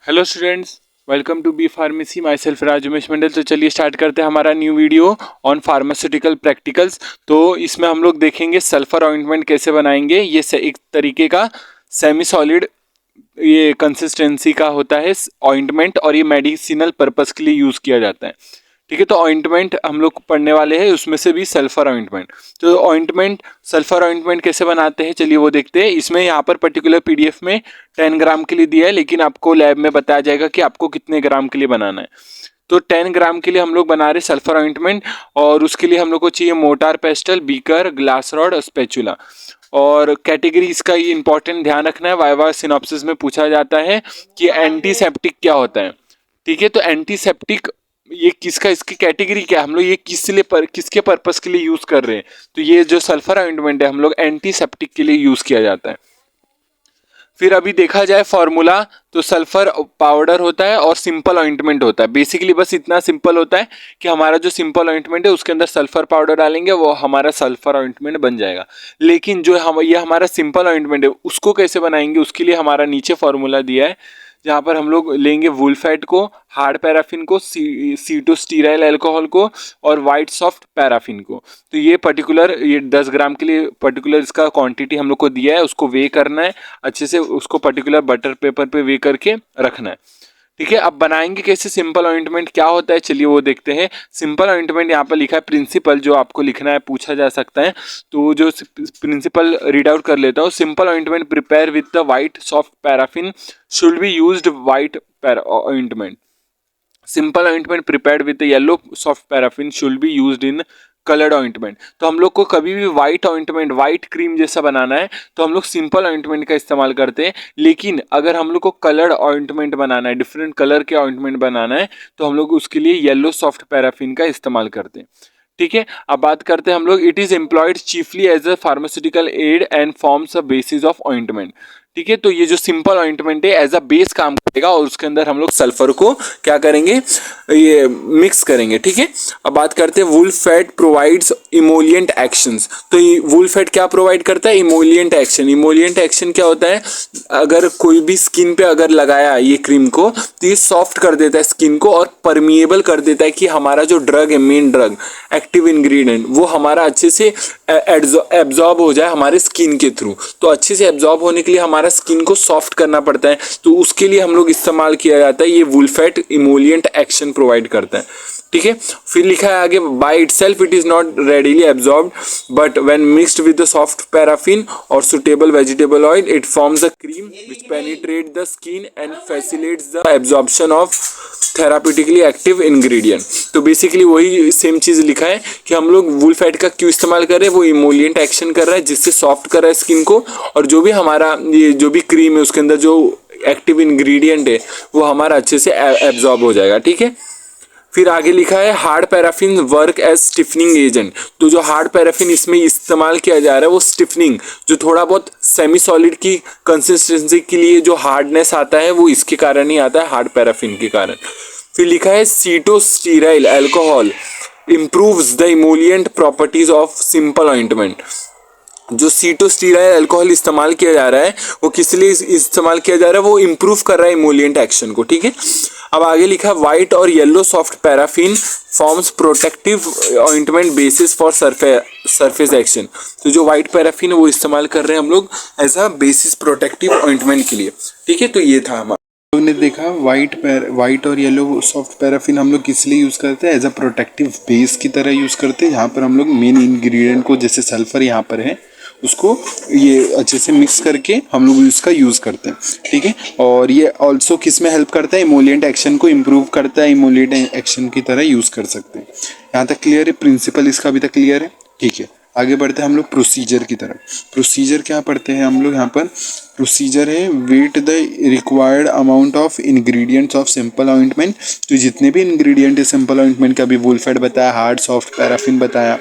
Hello students, welcome to B pharmacy. Myself Raj Umesh Mandal. तो चलिए start करते हैं हमारा new video on pharmaceutical practicals. तो इसमें हम लोग देखेंगे सल्फर ऑइंटमेंट कैसे बनाएंगे। ये एक तरीके का सेमी सॉलिड ये कंसिस्टेंसी का होता है ऑइंटमेंट, और ये मेडिसिनल पर्पस के लिए यूज़ किया जाता है। ठीक है, तो ऑइंटमेंट हम लोग पढ़ने वाले हैं, उसमें से भी सल्फर ऑइंटमेंट। तो ऑइंटमेंट सल्फर ऑइंटमेंट कैसे बनाते हैं, चलिए वो देखते हैं। इसमें यहाँ पर पर्टिकुलर पीडीएफ में 10 ग्राम के लिए दिया है, लेकिन आपको लैब में बताया जाएगा कि आपको कितने ग्राम के लिए बनाना है। तो 10 ग्राम के लिए हम लोग बना रहे सल्फर ऑइंटमेंट, और उसके लिए हम लोग को चाहिए motor, pastel, beaker, glass rod और स्पैचुला। और कैटेगरी इसका ये इंपॉर्टेंट ध्यान रखना है, वाइवा सिनॉप्सिस में पूछा जाता है कि एंटीसेप्टिक क्या होता है। ठीक है, तो एंटीसेप्टिक ये किसका, इसकी कैटेगरी क्या है, हम लोग ये किसके पर्पस के लिए यूज कर रहे हैं। तो ये जो सल्फर ऑइंटमेंट है हम लोग एंटीसेप्टिक के लिए यूज किया जाता है। फिर अभी देखा जाए फॉर्मूला, तो सल्फर पाउडर होता है और सिंपल ऑइंटमेंट होता है। बेसिकली बस इतना सिंपल होता है कि हमारा जो सिंपल ऑइंटमेंट है उसके अंदर सल्फर पाउडर डालेंगे, वो हमारा सल्फर ऑइंटमेंट बन जाएगा। लेकिन जो ये हमारा सिंपल ऑइंटमेंट है उसको कैसे बनाएंगे, उसके लिए हमारा नीचे फॉर्मूला दिया है, जहाँ पर हम लोग लेंगे वुलफेट को, हार्ड पैराफिन को, सीटोस्टीराइल अल्कोहल को और वाइट सॉफ्ट पैराफिन को। तो ये पर्टिकुलर ये 10 ग्राम के लिए पर्टिकुलर इसका क्वांटिटी हम लोग को दिया है, उसको वे करना है अच्छे से, उसको पर्टिकुलर बटर पेपर पे वे करके रखना है। ठीक है, अब बनाएंगे कैसे सिंपल ऑइंटमेंट, क्या होता है चलिए वो देखते हैं। सिंपल ऑइंटमेंट यहाँ पर लिखा है प्रिंसिपल, जो आपको लिखना है, पूछा जा सकता है। तो जो प्रिंसिपल रीड आउट कर लेता हूँ। Simple ointment prepare with the white soft paraffin should be used white ointment. Simple ointment prepared with yellow soft paraffin should be used in coloured ointment. तो हम लोग को कभी भी व्हाइट ऑइंटमेंट, व्हाइट क्रीम जैसा बनाना है तो हम लोग सिंपल ऑइंटमेंट का इस्तेमाल करते हैं। लेकिन अगर हम लोग को कलर्ड ऑइंटमेंट बनाना है, डिफरेंट कलर के ऑइंटमेंट बनाना है, तो हम लोग उसके लिए येलो सॉफ्ट पैराफिन का इस्तेमाल करते हैं। ठीक है, अब बात करते हैं हम लोग। It is employed chiefly as a pharmaceutical aid and forms a basis of ointment. ठीक है, तो ये जो सिंपल ऑइंटमेंट है एज अ बेस काम करेगा, और उसके अंदर हम लोग सल्फर को क्या करेंगे, ये मिक्स करेंगे। ठीक है, अब बात करते हैं wool fat provides emollient actions. तो वुल फैट क्या प्रोवाइड करता है, इमोलिएंट एक्शन। इमोलिएंट एक्शन क्या होता है, अगर कोई भी स्किन पे अगर लगाया ये क्रीम को, तो ये सॉफ्ट कर देता है स्किन को और परमिएबल कर देता है कि हमारा जो ड्रग है, मेन ड्रग एक्टिव इंग्रेडिएंट, वो हमारा अच्छे से एब्जॉर्ब हो जाए हमारे स्किन के थ्रू। तो अच्छे से एब्जॉर्ब होने के लिए हमारा स्किन को सॉफ्ट करना पड़ता है, तो उसके लिए हम लोग इस्तेमाल किया जाता है ये वुलफेट इमोलिएंट एक्शन प्रोवाइड करता है। ठीक है, फिर लिखा है आगे, by itself it is not readily absorbed but when mixed with the soft paraffin और suitable vegetable oil it forms a cream which penetrate the skin and facilitates the absorption of therapeutically active ingredient. तो basically वही same चीज लिखा है कि हम लोग wool fat का क्यों इस्तेमाल कर रहे हैं, वो इमोलिएंट एक्शन कर रहा है जिससे सॉफ्ट कर रहा है स्किन को, और जो भी हमारा ये जो भी क्रीम है उसके अंदर जो एक्टिव इंग्रेडिएंट है वो हमारा अच्छे से एब्जॉर्ब हो जाएगा। ठीक है, फिर आगे लिखा है hard paraffin work as stiffening agent. तो जो हार्ड पैराफिन इसमें इस्तेमाल किया जा रहा है वो स्टिफनिंग, जो थोड़ा बहुत सेमी सॉलिड की कंसिस्टेंसी के लिए जो हार्डनेस आता है वो इसके कारण ही आता है, हार्ड पैराफिन के कारण। फिर लिखा है सीटोस्टीराइल alcohol improves the emollient properties of simple ointment। जो सीटोस्टीराइल अल्कोहल इस्तेमाल किया जा रहा है वो किस लिए इस्तेमाल किया जा रहा है, वो इंप्रूव कर रहा है इमोलिएंट एक्शन को। ठीक है, अब आगे लिखा व्हाइट और yellow soft paraffin forms protective ointment basis for surface action. तो जो व्हाइट पैराफिन है वो इस्तेमाल कर रहे हैं हम लोग as a basis protective ointment के लिए। ठीक है, तो ये था हमारा, लोग ने देखा व्हाइट और येलो सॉफ्ट पैराफिन हम लोग किस लिए यूज़ करते हैं, एज अ प्रोटेक्टिव बेस की तरह यूज़ करते हैं, जहाँ पर हम लोग मेन इंग्रेडिएंट को, जैसे सल्फर यहाँ पर है, उसको ये अच्छे से मिक्स करके हम लोग इसका यूज़ करते हैं। ठीक है, और ये ऑल्सो किस में हेल्प करता है, इमोलिएंट एक्शन को इम्प्रूव करता है, इमोलिएंट एक्शन की तरह यूज़ कर सकते हैं। यहाँ तक क्लियर है, प्रिंसिपल इसका अभी तक क्लियर है। ठीक है, आगे बढ़ते हैं हम लोग प्रोसीजर की तरफ। प्रोसीजर क्या पढ़ते हैं हम लोग यहाँ पर, प्रोसीजर है weigh the required amount of ingredients of simple ointment. तो जितने भी इंग्रेडिएंट है सिंपल ऑइंटमेंट का, भी वुलफेट बताया, हार्ड सॉफ्ट पैराफिन बताया,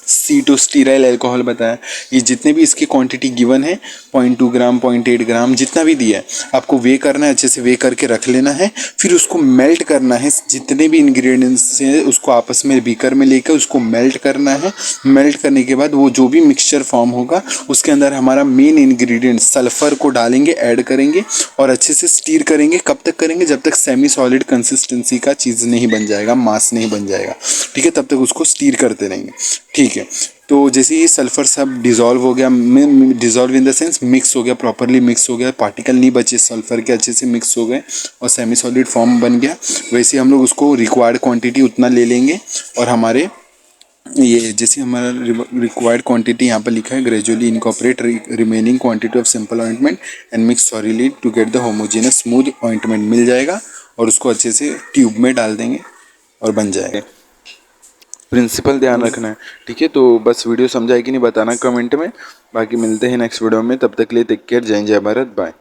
सीटोस्टीराइल अल्कोहल बताया। ये जितने भी इसकी क्वांटिटी गिवन है 0.2 ग्राम 0.8 ग्राम जितना भी दिया है, आपको वे करना है, अच्छे से वे करके रख लेना है। फिर उसको मेल्ट करना है, जितने भी इंग्रेडिएंट्स हैं उसको आपस में बीकर में लेकर उसको मेल्ट करना है। मेल्ट करने के बाद वो जो भी मिक्सचर फॉर्म होगा उसके अंदर हमारा मेन इंग्रेडिएंट सल्फर को डालेंगे, ऐड करेंगे और अच्छे से स्टीर करेंगे। कब तक करेंगे? जब तक सेमी सॉलिड कंसिस्टेंसी का चीज़ नहीं बन जाएगा, मास नहीं बन जाएगा, ठीक है, तब तक उसको स्टीर करते रहेंगे, ठीक है। तो जैसे ही सल्फर सब डिज़ोल्व हो गया, dissolve in the sense mix हो गया, प्रॉपरली मिक्स हो गया, पार्टिकल नहीं बचे सल्फर के, अच्छे से मिक्स हो गए और सेमी सॉलिड फॉर्म बन गया। वैसे हम लोग उसको रिक्वायर्ड क्वांटिटी उतना ले लेंगे और हमारे ये जैसे हमारा रिक्वायर्ड क्वांटिटी यहाँ पर लिखा है, gradually incorporate remaining quantity of simple ointment and mix solidly to get the homogenous smooth ointment मिल जाएगा और उसको अच्छे से ट्यूब में डाल देंगे और बन जाएगा। प्रिंसिपल ध्यान रखना है, ठीक है। तो बस वीडियो समझा है कि नहीं बताना कमेंट में। बाकी मिलते हैं नेक्स्ट वीडियो में, तब तक के लिए टेक केयर, जय जय भारत, बाय।